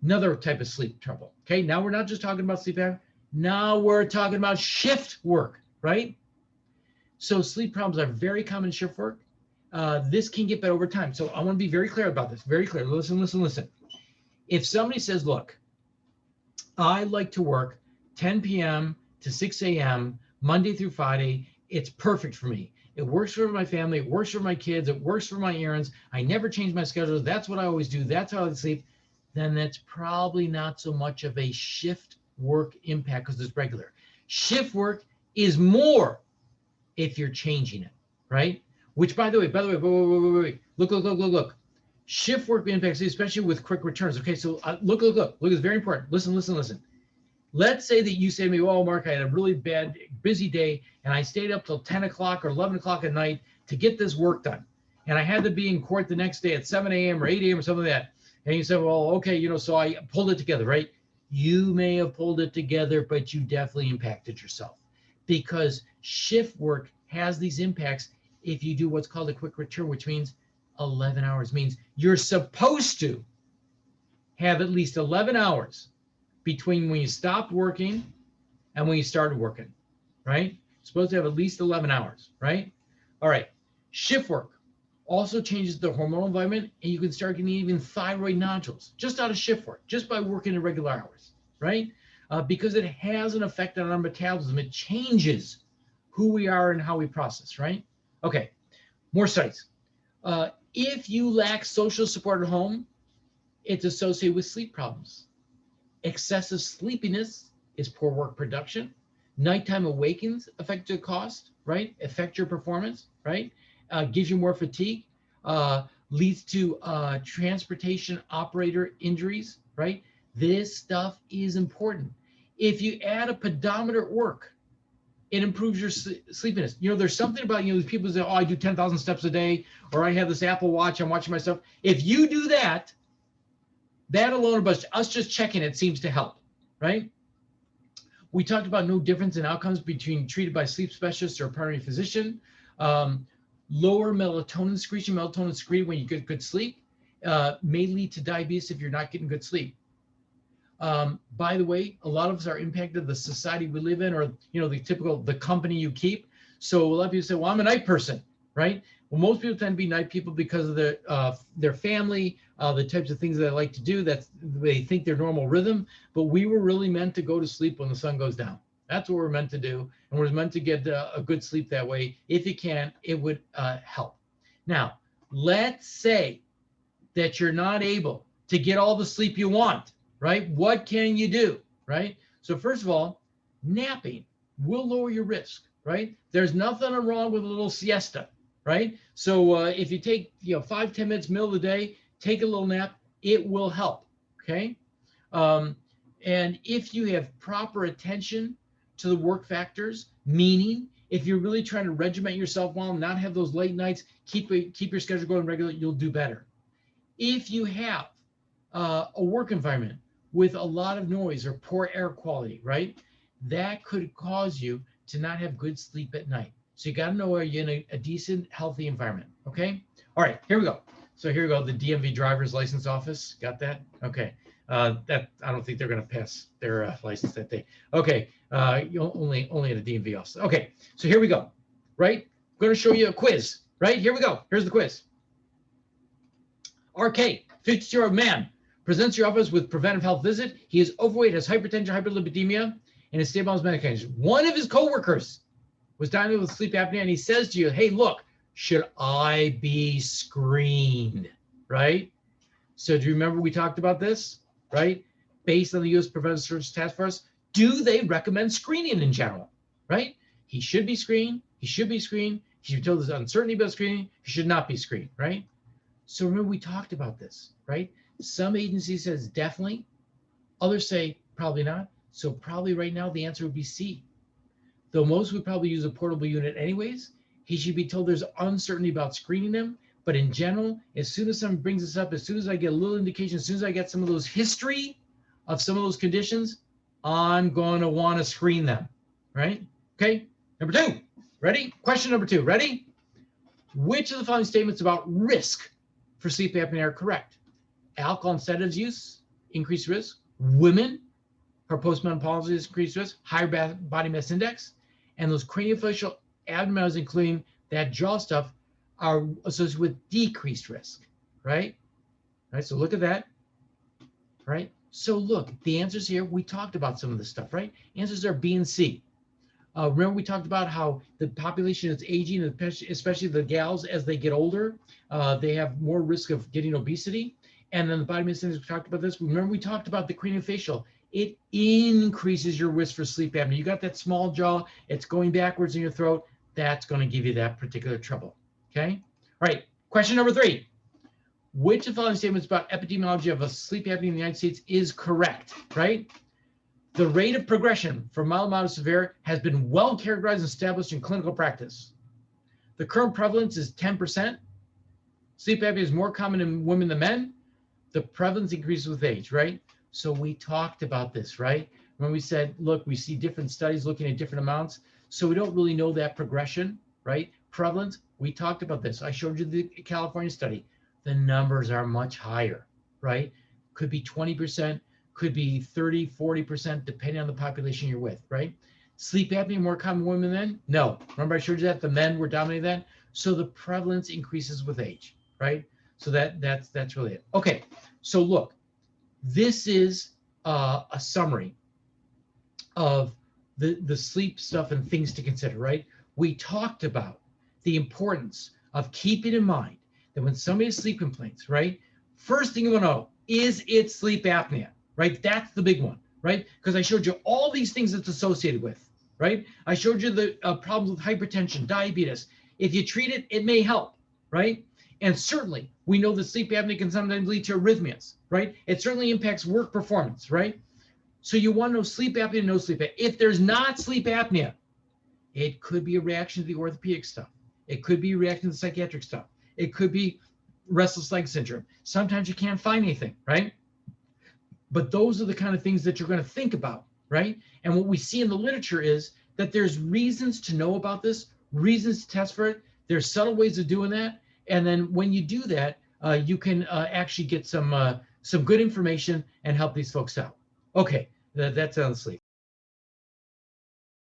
Another type of sleep trouble. Okay, now we're not just talking about sleep apnea. Now we're talking about shift work, right? So sleep problems are very common in shift work. This can get better over time. So I want to be very clear about this, very clear. Listen, listen, listen. If somebody says, look, I like to work 10 p.m. to 6 a.m. Monday through Friday, it's perfect for me. It works for my family. It works for my kids. It works for my errands. I never change my schedule. That's what I always do. That's how I sleep. Then that's probably not so much of a shift work impact because it's regular. Shift work is more if you're changing it, right? Which, by the way, wait. Look. Shift work impacts, especially with quick returns. Okay, so look, it's very important. Listen. Let's say that you say to me, oh, Mark, I had a really busy day, and I stayed up till 10 o'clock or 11 o'clock at night to get this work done. And I had to be in court the next day at 7 a.m. or 8 a.m. or something like that. And you said, well, okay, so I pulled it together, right? You may have pulled it together, but you definitely impacted yourself because shift work has these impacts if you do what's called a quick return, which means 11 hours, means you're supposed to have at least 11 hours between when you stopped working and when you started working, right? You're supposed to have at least 11 hours, right? All right, shift work also changes the hormonal environment, and you can start getting even thyroid nodules just out of shift work, just by working irregular hours, right? Because it has an effect on our metabolism. It changes who we are and how we process, right? Okay, more studies. If you lack social support at home, it's associated with sleep problems. Excessive sleepiness is poor work production. Nighttime awakens affect your cost, right? Affect your performance, right? Gives you more fatigue, leads to transportation operator injuries, right? This stuff is important. If you add a pedometer at work, it improves your sleepiness. There's something about, these people say, oh, I do 10,000 steps a day, or I have this Apple Watch, I'm watching myself. If you do that, that alone, but us just checking it seems to help, right? We talked about no difference in outcomes between treated by sleep specialists or a primary physician. Lower melatonin secretion when you get good sleep may lead to diabetes if you're not getting good sleep. By the way, a lot of us are impacted the society we live in, or the company you keep. So a lot of people say, well, I'm a night person, right? Well, most people tend to be night people because of their family, the types of things that they like to do, that they think their normal rhythm. But we were really meant to go to sleep when the sun goes down. That's what we're meant to do. And we're meant to get a good sleep that way. If you can, it would help. Now, let's say that you're not able to get all the sleep you want, right? What can you do, right? So first of all, napping will lower your risk, right? There's nothing wrong with a little siesta, right? So if you take 5-10 minutes middle of the day, take a little nap, it will help, okay? And if you have proper attention to the work factors, meaning if you're really trying to regiment yourself well, not have those late nights, keep your schedule going regular, you'll do better. If you have a work environment with a lot of noise or poor air quality, right, that could cause you to not have good sleep at night. So you got to know, are you in a decent, healthy environment, okay? All right, here we go. So here we go, the DMV driver's license office. Got that? Okay. That I don't think they're going to pass their license that day. Okay, only at a DMV office. Okay, so here we go. Right, I'm going to show you a quiz. Right, here we go. Here's the quiz. RK, 52-year-old man, presents your office with preventive health visit. He is overweight, has hypertension, hyperlipidemia, and is stable on his medication. One of his coworkers was diagnosed with sleep apnea, and he says to you, "Hey, look, should I be screened?" Right. So do you remember we talked about this? Right? Based on the U.S. Preventive Services Task Force, do they recommend screening in general? Right? He should be screened. He should be screened. He should be told there's uncertainty about screening. He should not be screened. Right? So remember we talked about this. Right? Some agencies says definitely. Others say probably not. So probably right now the answer would be C. Though most would probably use a portable unit anyways, he should be told there's uncertainty about screening them. But in general, as soon as someone brings this up, as soon as I get a little indication, as soon as I get some of those history of some of those conditions, I'm going to want to screen them, right? Okay, number 2, ready? Question number 2, ready? Which of the following statements about risk for sleep apnea are correct? Alcohol and sedatives use, increased risk. Women, her postmenopausal is increased risk, higher body mass index, and those craniofacial abnormalities, including that jaw stuff, are associated with decreased risk, right? Right. So look at that, right? So look, the answers here, we talked about some of this stuff, right? Answers are B and C. Remember we talked about how the population is aging, especially the gals as they get older, they have more risk of getting obesity. And then the body mass index, we talked about this. Remember we talked about the craniofacial. It increases your risk for sleep apnea. You got that small jaw, it's going backwards in your throat. That's going to give you that particular trouble. Okay. All right. Question number 3. Which of the following statements about epidemiology of a sleep apnea in the United States is correct? Right. The rate of progression from mild, moderate, severe has been well characterized and established in clinical practice. The current prevalence is 10%. Sleep apnea is more common in women than men. The prevalence increases with age, right? So we talked about this, right? When we said, look, we see different studies looking at different amounts. So we don't really know that progression, right? Prevalence, we talked about this. I showed you the California study. The numbers are much higher, right? Could be 20%, could be 30, 40%, depending on the population you're with, right? Sleep apnea more common in women than men? No. Remember I showed you that the men were dominating that? So the prevalence increases with age, right? So that's really it. Okay, so look, this is a summary of the sleep stuff and things to consider, right? We talked about the importance of keeping in mind that when somebody has sleep complaints, right? First thing you want to know, is it sleep apnea, right? That's the big one, right? Because I showed you all these things it's associated with, right? I showed you the problems with hypertension, diabetes. If you treat it, it may help, right? And certainly we know that sleep apnea can sometimes lead to arrhythmias, right? It certainly impacts work performance, right? So you want to know sleep apnea, no sleep apnea. If there's not sleep apnea, it could be a reaction to the orthopedic stuff. It could be a reaction to the psychiatric stuff. It could be restless leg syndrome. Sometimes you can't find anything, right? But those are the kind of things that you're going to think about, right? And what we see in the literature is that there's reasons to know about this, reasons to test for it. There's subtle ways of doing that. And then when you do that, you can actually get some good information and help these folks out. Okay, that's on the sleep.